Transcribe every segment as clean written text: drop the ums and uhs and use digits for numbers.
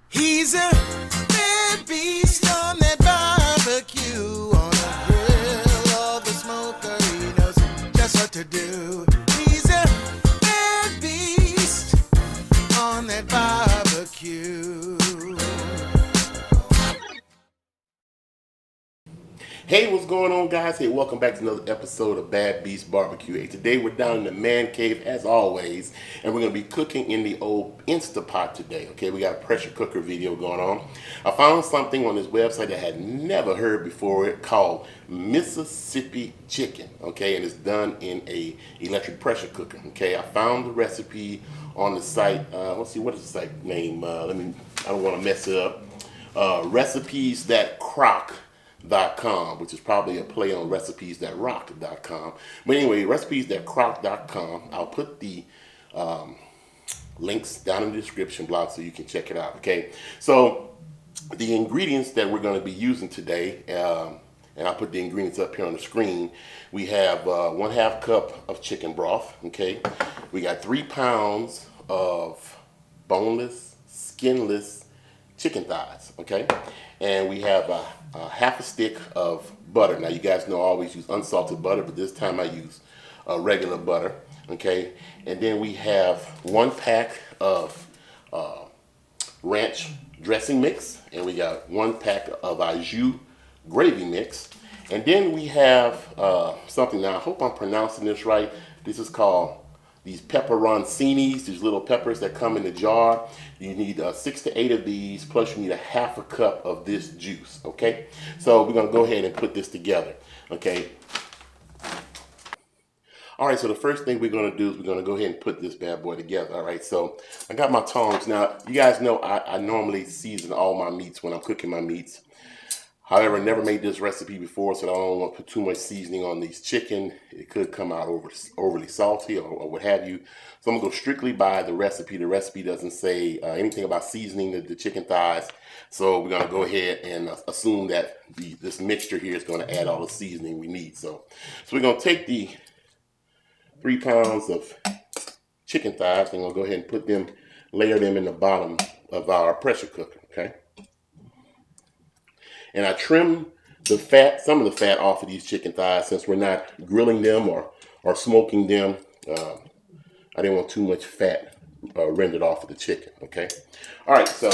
He's a bad beast on that barbecue, on the grill or the smoker. He knows just what to do. He's a bad beast on that barbecue. Hey, what's going on, guys? Hey, welcome back to another episode of Bad Beast Barbecue. Hey, today we're down in the man cave as always, and we're going to be cooking in the old Instapot today. Okay, we got a pressure cooker video going on. I found something on this website that I had never heard before. It called Mississippi Chicken. Okay, and it's done in a electric pressure cooker. Okay, I found the recipe on the site. Let's see, what is the site name? I don't want to mess it up. Recipes that crock.com, which is probably a play on recipes.rock.com. But anyway, recipes.crock.com. I'll put the links down in the description block so you can check it out. Okay, so the ingredients that we're going to be using today, and I'll put the ingredients up here on the screen. We have 1/2 cup of chicken broth. Okay, we got 3 pounds of boneless, skinless chicken thighs. Okay, and we have a half a stick of butter. Now you guys know I always use unsalted butter, but this time I use regular butter. Okay, and then we have 1 pack of ranch dressing mix, and we got 1 pack of Au Jus Gravy mix, and then we have something. Now I hope I'm pronouncing this right. This is called these pepperoncinis, these little peppers that come in the jar. You need 6 to 8 of these, plus you need a half a cup of this juice. Okay, so we're gonna go ahead and put this together. Okay. All right, so the first thing we're gonna do is we're gonna go ahead and put this bad boy together. All right, so I got my tongs. Now, you guys know I normally season all my meats when I'm cooking my meats. However, I never made this recipe before, so I don't want to put too much seasoning on these chicken. It could come out overly salty or what have you. So I'm going to go strictly by the recipe. The recipe doesn't say anything about seasoning the chicken thighs. So we're going to go ahead and assume that this mixture here is going to add all the seasoning we need. So we're going to take the 3 pounds of chicken thighs and we'll go ahead and put them, layer them in the bottom of our pressure cooker, okay? And I trim the fat, some of the fat off of these chicken thighs since we're not grilling them or smoking them. I didn't want too much fat rendered off of the chicken, okay? All right, so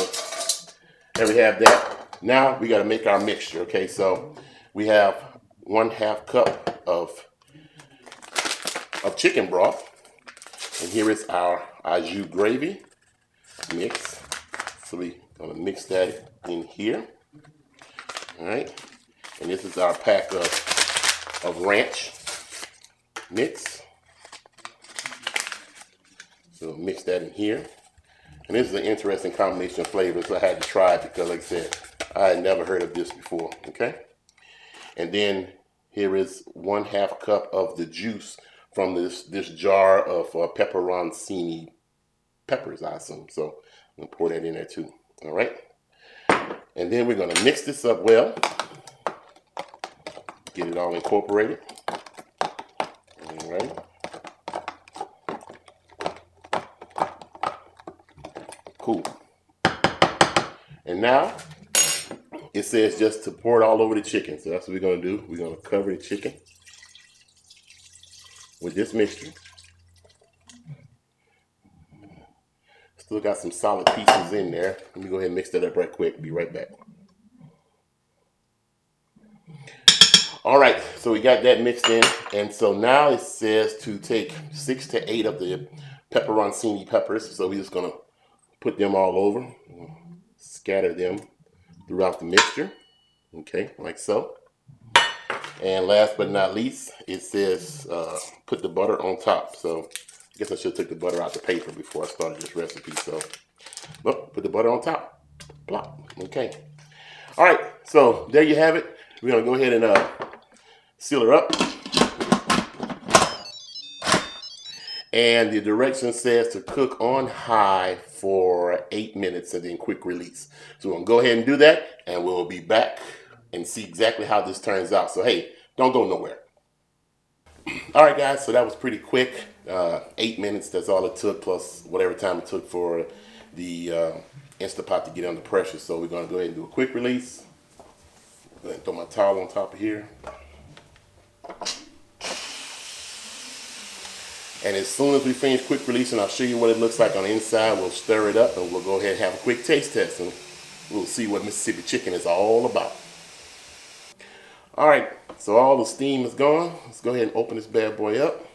there we have that. Now we got to make our mixture, okay? So we have 1/2 cup of chicken broth. And here is our Au Jus Gravy mix. So we're going to mix that in here. All right, and this is our pack of ranch mix. So mix that in here. And this is an interesting combination of flavors. So I had to try it because, like I said, I had never heard of this before. Okay, and then here is 1/2 cup of the juice from this jar of pepperoncini peppers, I assume. So I'm gonna pour that in there too. All right. And then we're going to mix this up well. Get it all incorporated. All right. Cool. And now it says just to pour it all over the chicken. So that's what we're going to do. We're going to cover the chicken with this mixture. Still got some solid pieces in there. Let me go ahead and mix that up right quick. Be right back. All right, so we got that mixed in. And so now it says to take 6 to 8 of the pepperoncini peppers. So we're just going to put them all over. Scatter them throughout the mixture. Okay, like so. And last but not least, it says put the butter on top. So I guess I should have took the butter out the paper before I started this recipe. So, put the butter on top. Plop. Okay. All right. So there you have it. We're gonna go ahead and seal her up. And the direction says to cook on high for 8 minutes and then quick release. So we're gonna go ahead and do that, and we'll be back and see exactly how this turns out. So hey, don't go nowhere. All right, guys, so that was pretty quick. 8 minutes, that's all it took, plus whatever time it took for the Instapot to get under pressure. So we're gonna go ahead and do a quick release. Go ahead and throw my towel on top of here. And as soon as we finish quick releasing, I'll show you what it looks like on the inside. We'll stir it up and we'll go ahead and have a quick taste test and we'll see what Mississippi chicken is all about. All right, so all the steam is gone. Let's go ahead and open this bad boy up.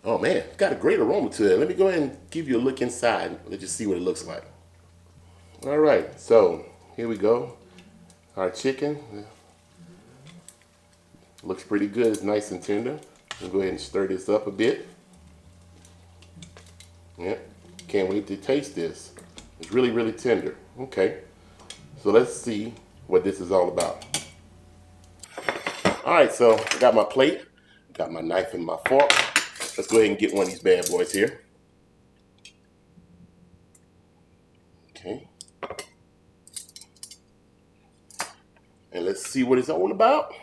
Oh man, it's got a great aroma to it. Let me go ahead and give you a look inside and let you see what it looks like. All right, so here we go. Our chicken looks pretty good. It's nice and tender. We'll go ahead and stir this up a bit. Yep, can't wait to taste this. It's really, really tender. Okay, so let's see what this is all about. All right, so I got my plate, got my knife and my fork. Let's go ahead and get one of these bad boys here. Okay. And let's see what it's all about.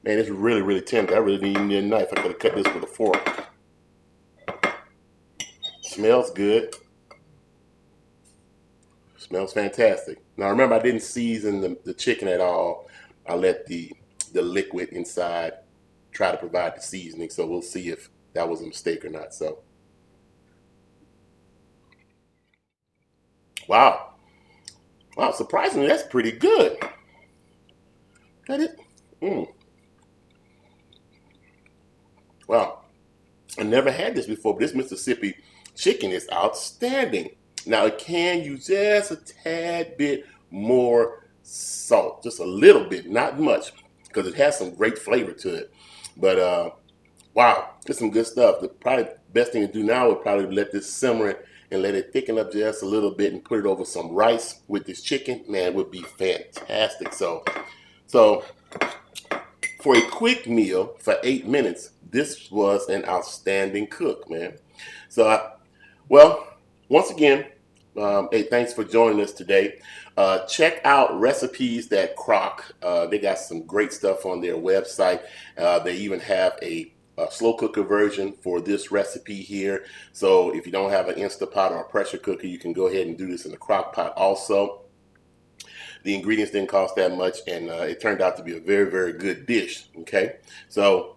Man, it's really, really tender. I really didn't need a knife. I could have cut this with a fork. Smells good. Smells fantastic. Now remember, I didn't season the chicken at all. I let the liquid inside try to provide the seasoning. So we'll see if that was a mistake or not. So, wow. Wow, surprisingly, that's pretty good. That it? Wow. I never had this before, but this Mississippi chicken is outstanding. Now, it can use just a tad bit more salt, just a little bit, not much, because it has some great flavor to it. But, wow, just some good stuff. The probably best thing to do now would probably let this simmer and let it thicken up just a little bit and put it over some rice with this chicken. Man, it would be fantastic. So for a quick meal for 8 minutes, this was an outstanding cook, man. So, well, once again, hey, thanks for joining us today. Check out Recipes That Crock. They got some great stuff on their website. They even have a slow cooker version for this recipe here. So if you don't have an Instapot or a pressure cooker, you can go ahead and do this in the crock pot also. The ingredients didn't cost that much, and it turned out to be a very, very good dish. Okay, so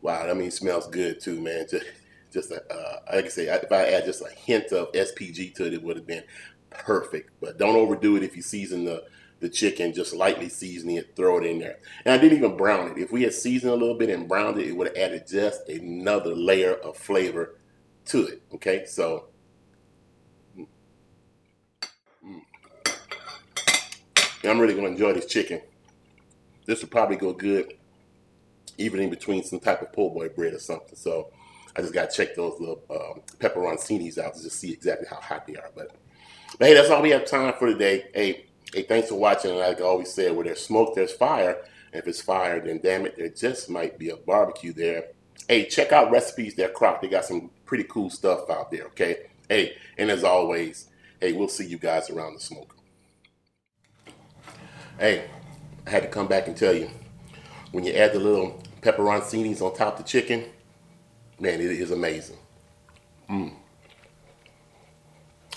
wow, I mean, it smells good too, man. Just like I say, if I add just a hint of SPG to it, it would have been perfect. But don't overdo it. If you season the chicken, just lightly seasoning it, throw it in there. And I didn't even brown it. If we had seasoned a little bit and browned it, it would have added just another layer of flavor to it. Okay, so I'm really going to enjoy this chicken. This will probably go good even in between some type of po' boy bread or something. So I just got to check those little pepperoncinis out to just see exactly how hot they are. But hey, that's all we have time for today. Hey, thanks for watching. And like I always said, where there's smoke, there's fire. And if it's fire, then damn it, there just might be a barbecue there. Hey, check out Recipes That Crock. They got some pretty cool stuff out there, okay? Hey, and as always, hey, we'll see you guys around the smoker. Hey, I had to come back and tell you, when you add the little pepperoncinis on top of the chicken, man, it is amazing.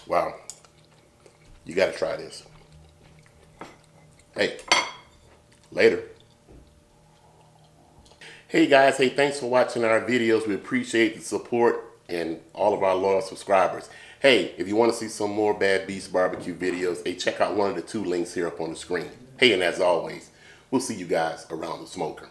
Wow. You got to try this. Hey, later. Hey guys, hey, thanks for watching our videos. We appreciate the support and all of our loyal subscribers. Hey, if you want to see some more Bad Beast Barbecue videos, hey, check out one of the 2 links here up on the screen. Hey, and as always, we'll see you guys around the smoker.